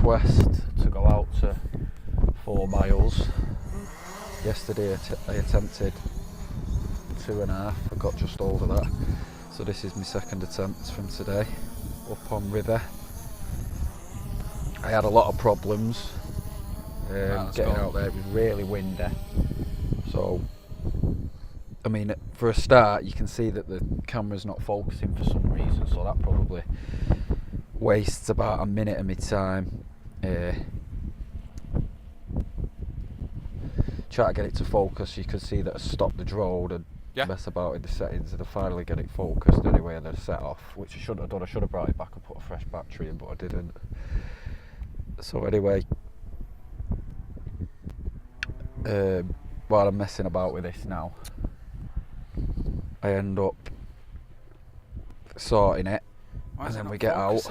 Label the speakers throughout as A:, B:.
A: request to go out to 4 miles. Yesterday I attempted 2.5, I got just over that. So this is my second attempt from today, up on river. I had a lot of problems getting out there. It was really windy. So, I mean, for a start, you can see that the camera's not focusing for some reason, so that probably wastes about a minute of my time. Try to get it to focus. You can see that I stopped the drone and mess about in the settings, and I finally get it focused anyway, and then I set off, which I shouldn't have done. I should have brought it back and put a fresh battery in, but I didn't. So anyway, while I'm messing about with this now, I end up sorting it, and then we get out,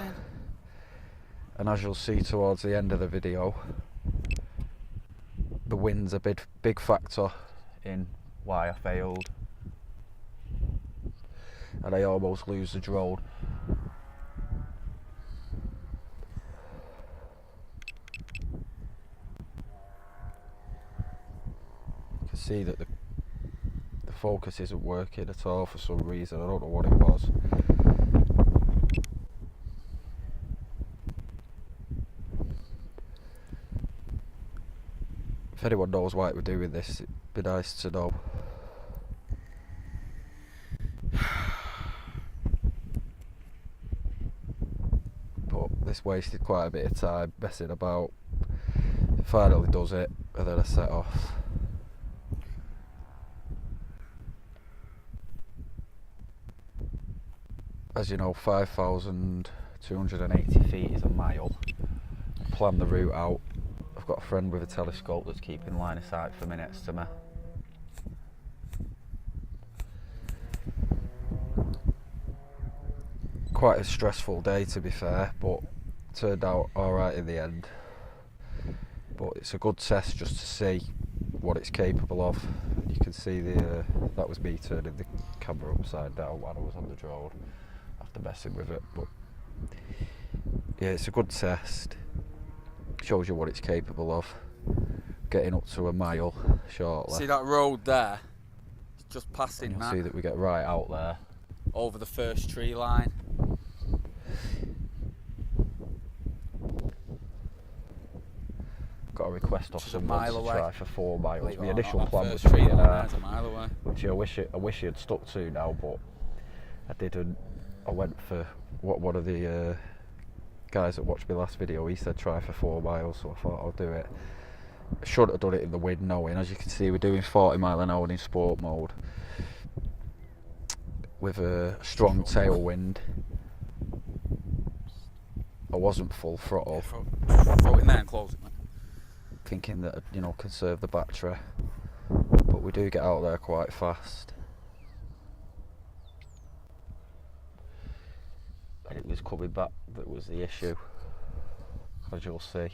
A: and as you'll see towards the end of the video, the wind's a big factor in why I failed, and I almost lose the drone. You can see that the focus isn't working at all for some reason. I don't know what it was. If anyone knows why we're doing this, it'd be nice to know. But this wasted quite a bit of time messing about. It finally does it, and then I set off. As you know, 5,280 feet is a mile. Plan the route out. I've got a friend with a telescope that's keeping line of sight for me next to me. Quite a stressful day, to be fair, but turned out alright in the end. But it's a good test just to see what it's capable of. You can see that was me turning the camera upside down while I was on the drone after messing with it. But yeah, it's a good test. Shows you what it's capable of. Getting up to a mile shortly.
B: See that road there? It's just passing
A: and
B: that.
A: You'll see that we get right out there.
B: Over the first tree line.
A: Got a request off someone to try for 4 miles. The initial plan was
B: 3.5,
A: which I wish he had stuck to now, but I didn't. I went for what one of the guys that watched my last video, he said try for 4 miles, so I thought I'll do it. I should have done it in the wind knowing, as you can see, we're doing 40 mile an hour in sport mode with a strong tailwind. I wasn't full throttle.
B: Throw it in there and close it, man.
A: Thinking that I'd, conserve the battery, but we do get out there quite fast. And it was coming back that was the issue, as you'll see.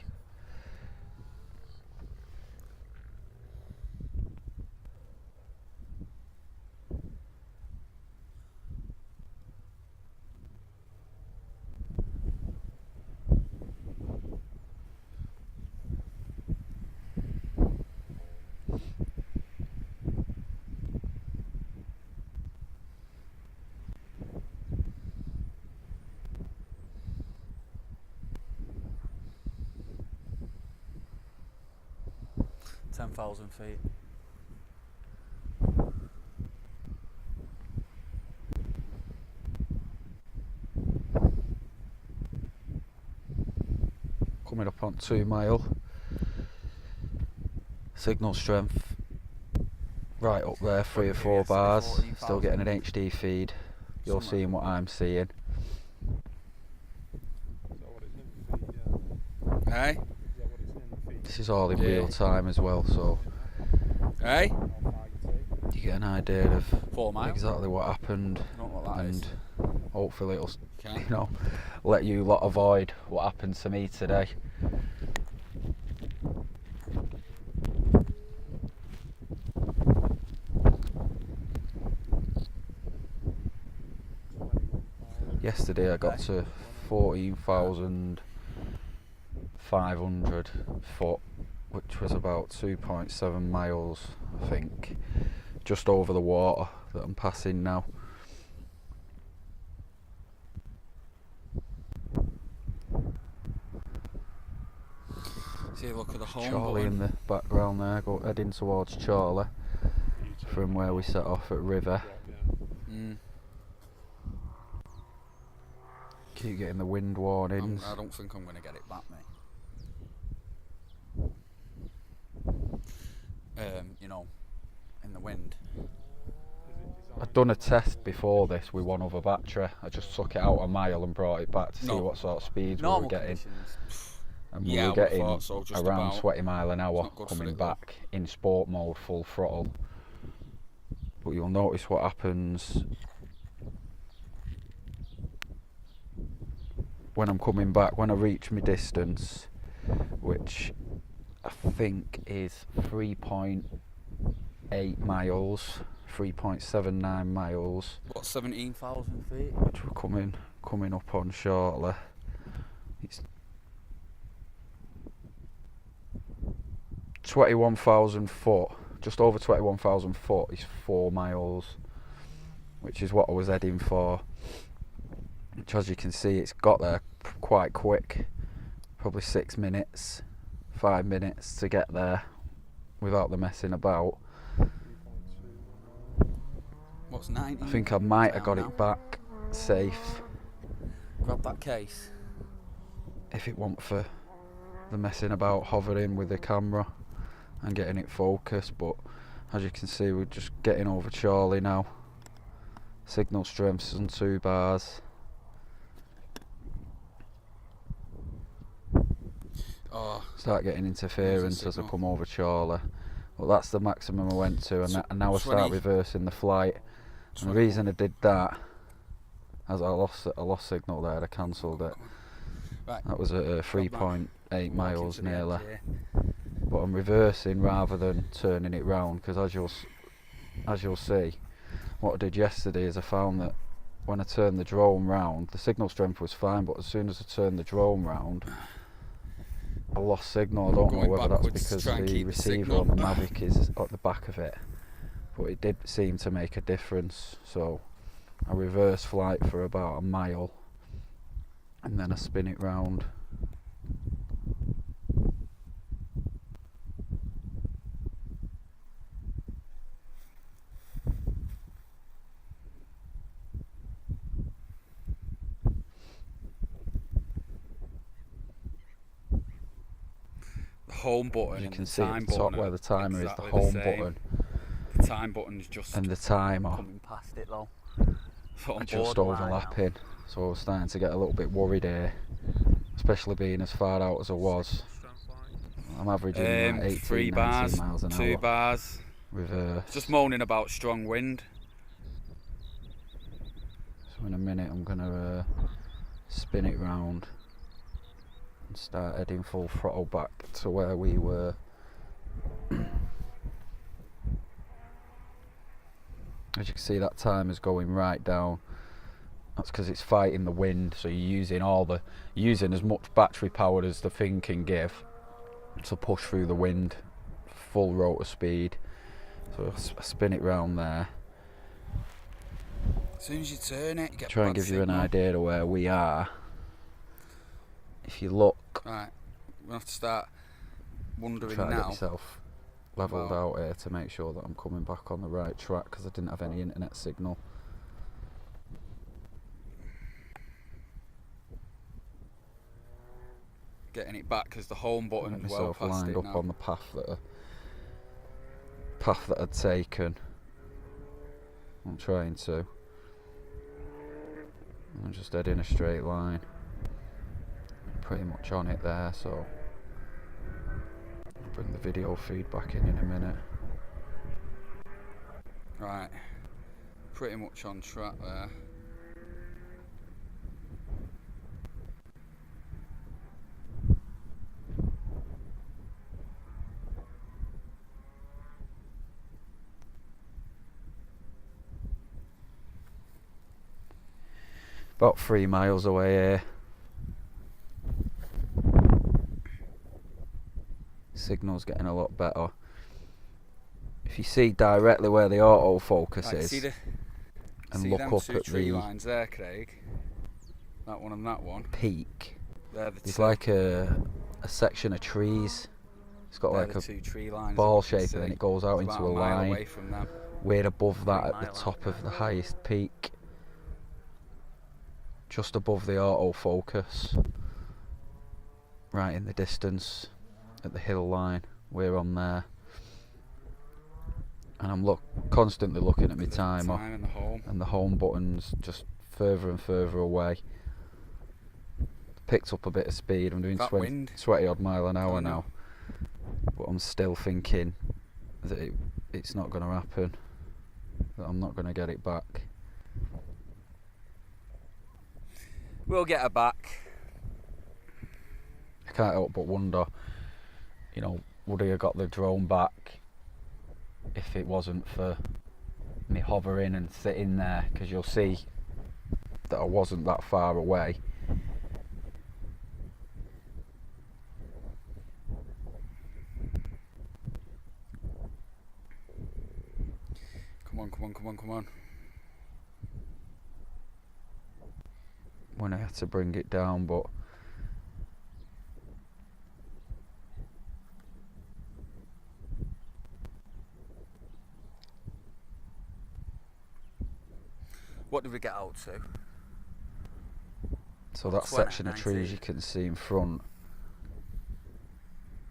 B: $10,000 feet.
A: Coming up on 2 mile. Signal strength right up there, 3 or 4 bars. Still getting an HD feed. You're seeing what I'm seeing.
B: Hey?
A: This is all in real time as well, so
B: Hey?
A: you get an idea of
B: 4 miles.
A: exactly what happened, and hopefully it'll
B: Okay.
A: let you lot avoid what happened to me today. Yesterday I got to 14,000 500 foot, which was about 2.7 miles, I think, just over the water that I'm passing now.
B: See a look at the home
A: Charlie
B: button.
A: in the background there, heading towards Charlie from where we set off at River. Keep getting the wind warnings.
B: I don't think I'm going to get it back, mate. You know, in the wind.
A: I'd done a test before this with one other battery. I just took it out a mile and brought it back to see what sort of speeds we were getting. And we were getting
B: so,
A: around 20 mile an hour
B: not good
A: coming
B: for it,
A: back in sport mode, full throttle. But you'll notice what happens when I'm coming back, when I reach my distance, which I think is 3.8 miles, 3.79 miles.
B: What, 17,000 feet?
A: Which we're coming up on shortly. It's 21,000 foot, just over 21,000 foot is 4 miles, which is what I was heading for. Which, as you can see, it's got there quite quick, probably 6 minutes, 5 minutes to get there without the messing about.
B: What's 90?
A: I think I might have got it back safe
B: Grab that case.
A: if it weren't for the messing about hovering with the camera and getting it focused. But as you can see, we're just getting over Charlie now. Signal strength's on 2 bars. Start getting interference as I come over Charlie. Well, that's the maximum I went to, and now I start reversing the flight. And the reason I did that, as I lost signal there, I cancelled it.
B: Right.
A: That was at 3.8 miles nearly. But I'm reversing rather than turning it round, because as you'll see, what I did yesterday is I found that when I turned the drone round, the signal strength was fine, but as soon as I turned the drone round, I lost signal. I don't know whether that's because the receiver on the Mavic is at the back of it, but it did seem to make a difference. So I reverse flight for about a mile and then I spin it round.
B: Home button.
A: As you can see at the top where the timer is, the home button.
B: The time button is just
A: and the timer
B: coming past it though.
A: Are just overlapping, so I was starting to get a little bit worried here, especially being as far out as I was. I'm averaging 18,
B: 3
A: 19
B: bars,
A: miles an
B: 2
A: hour.
B: bars.
A: Reverse.
B: Just moaning about strong wind.
A: So in a minute I'm gonna spin it round and start heading full throttle back to where we were. As you can see, that timer's going right down. That's because it's fighting the wind, so you're using as much battery power as the thing can give to push through the wind, full rotor speed. So I spin it round there.
B: As soon as you turn it, you get
A: try and give you an idea of where we are. If you look,
B: right, we'll have to start wondering
A: try
B: now.
A: to get yourself levelled out here to make sure that I'm coming back on the right track, because I didn't have any internet signal.
B: Getting it back because the home button
A: Get
B: is well
A: myself
B: past
A: lined
B: it
A: up
B: now.
A: on the path that I'd taken. I'm trying to. I'm just dead in a straight line. Pretty much on it there, so I'll bring the video feed back in a minute.
B: Right, pretty much on track there.
A: About 3 miles away here. signal's getting a lot better. If you see directly where the autofocus
B: Right,
A: is, and
B: see
A: look
B: them
A: up
B: two
A: at
B: tree
A: the
B: lines there, Craig. That one and that one.
A: peak,
B: They're the
A: there's
B: two.
A: like a section of trees. It's got
B: They're
A: like
B: the
A: a
B: two tree lines
A: ball
B: that we can
A: shape, and then
B: see.
A: it goes out
B: It's
A: into
B: about
A: a
B: mile
A: line.
B: away from them.
A: We're above that
B: 3
A: at the
B: mile
A: top
B: out.
A: of the highest peak, just above the autofocus, right in the distance at the hill line. We're on there, and I'm constantly looking at my timer,
B: and
A: the home button's just further and further away. Picked up a bit of speed. I'm doing 20 odd mile an hour now, but I'm still thinking that it's not going to happen, that I'm not going to get it back.
B: We'll get her back.
A: I can't help but wonder, would he have got the drone back if it wasn't for me hovering and sitting there? Because you'll see that I wasn't that far away.
B: Come on.
A: When I had to bring it down, but
B: What did we get out to?
A: so that section of trees you can see in front,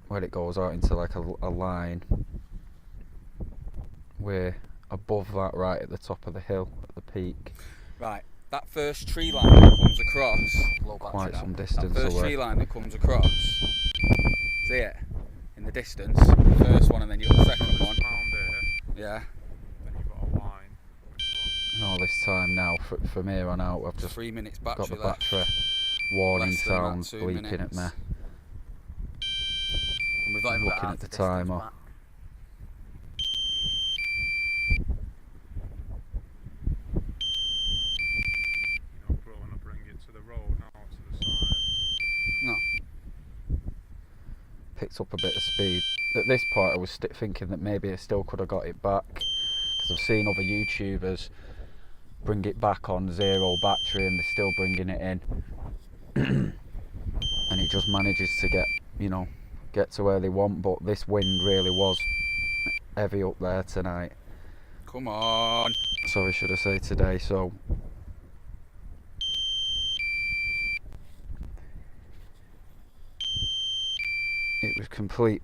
A: where it goes out into like a line, we're above that, right at the top of the hill, at the peak.
B: Right, that first tree line that comes across,
A: quite some distance
B: that first
A: away.
B: tree line that comes across, see it? In the distance, the first one, and then you got the second one. Yeah.
C: Then you've got a line.
A: And all this time now, from here on out, I've just
B: 3 minutes
A: got
B: battery
A: the
B: left.
A: battery warning
B: Less than that,
A: sound
B: 2
A: bleeping
B: minutes.
A: at me.
B: And we've not even got
A: Looking
B: half
A: at the
B: distance
A: timer.
B: back.
C: You're not going to bring it to the road now, to the side.
B: No.
A: Picked up a bit of speed. At this point I was thinking that maybe I still could have got it back, because I've seen other YouTubers bring it back on 0 battery and they're still bringing it in. And it just manages to get to where they want, but this wind really was heavy up there tonight.
B: Come on.
A: Sorry, should I say today, so it was complete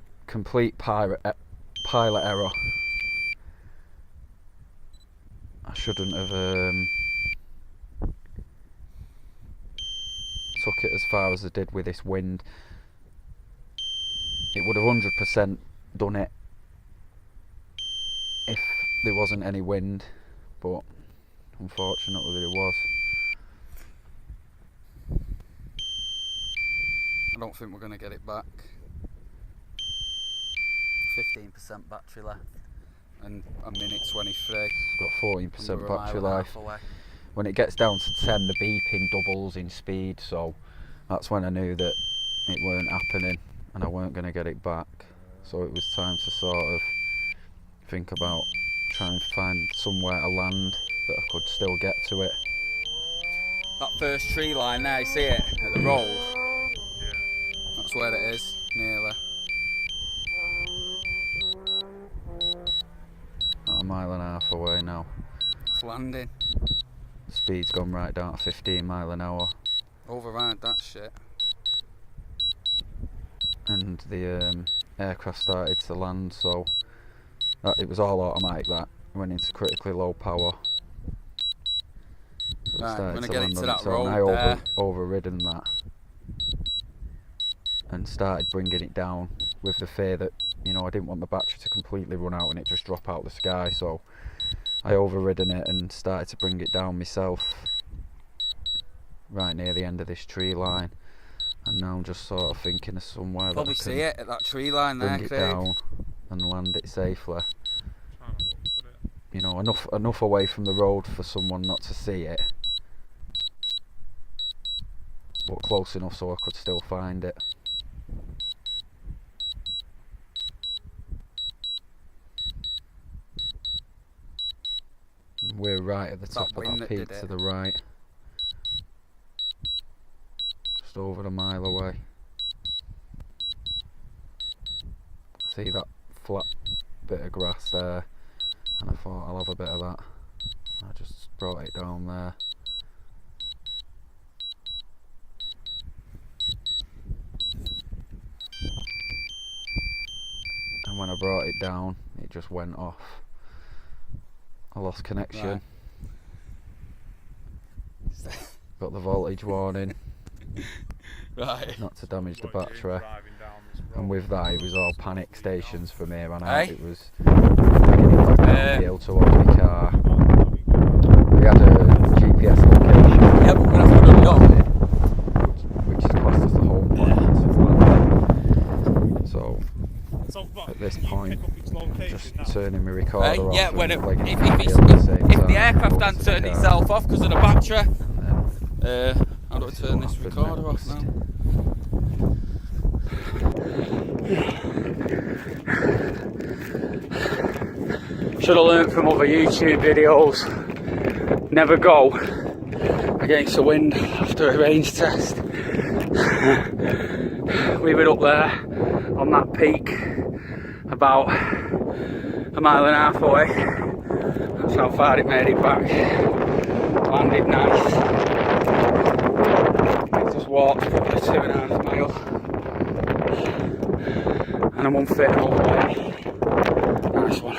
A: pilot error. I shouldn't have took it as far as I did with this wind. It would have 100% done it if there wasn't any wind, but unfortunately there was.
B: I don't think we're going to get it back. 15% battery left and a minute 23.
A: Got 14%
B: We're a mile
A: battery
B: and a
A: life.
B: half away.
A: When it gets down to 10, the beeping doubles in speed, so that's when I knew that it weren't happening and I weren't going to get it back. So it was time to sort of think about trying to find somewhere to land that I could still get to it.
B: That first tree line there, you see it at the road?
C: Yeah.
B: That's where it is, nearly.
A: About a mile and a half away now.
B: It's landing.
A: Speed's gone right down to 15 mile an hour.
B: Override that shit.
A: And the aircraft started to land, so it was all automatic. That went into critically low power, so
B: Right,
A: it started
B: I'm gonna
A: to
B: get
A: land
B: it to
A: on
B: that
A: its own.
B: road
A: I
B: there.
A: overridden that and started bringing it down with the fear that I didn't want the battery to completely run out and it just drop out the sky, so I overridden it and started to bring it down myself right near the end of this tree line. And now I'm just sort of thinking of somewhere
B: Probably
A: that I can
B: see it at that tree line there,
A: bring it
B: Craig.
A: down and land it safely.
C: Trying to look at it.
A: Enough away from the road for someone not to see it, but close enough so I could still find it. we're right at the top of
B: wind
A: that
B: that
A: peak
B: did
A: to
B: it.
A: the right. Just over a mile away. See that flat bit of grass there, and I thought I'll have a bit of that. I just brought it down there. And when I brought it down, it just went off. I lost connection.
B: Right.
A: Got the voltage warning,
B: Right.
A: not to damage the
C: What, you
A: battery.
C: driving down this road?
A: And with that, it was all panic stations from here on out.
B: Hey?
A: It was downhill towards my car. We had a GPS location.
B: Yeah, but we're gonna have to go up.
A: Which is classed as the home point. So
C: So, what,
A: at this
C: can you
A: point,
C: pick up its location
A: just
C: now?
A: turning my recorder off.
B: Yeah,
A: and
B: when it,
A: legging
B: if,
A: the
B: it's,
A: video at the same
B: if the
A: time,
B: aircraft
A: up
B: hadn't
A: to the
B: turned
A: car,
B: itself off because of the battery,
A: and then
B: how do I turn this recorder off now? Should have learnt from other YouTube videos. Never go against the wind after a range test. We were up there on that peak about a mile and a half away. That's how far it made it back. Landed nice. Just walked probably 2.5 miles. And I'm unfit all the way. Nice one.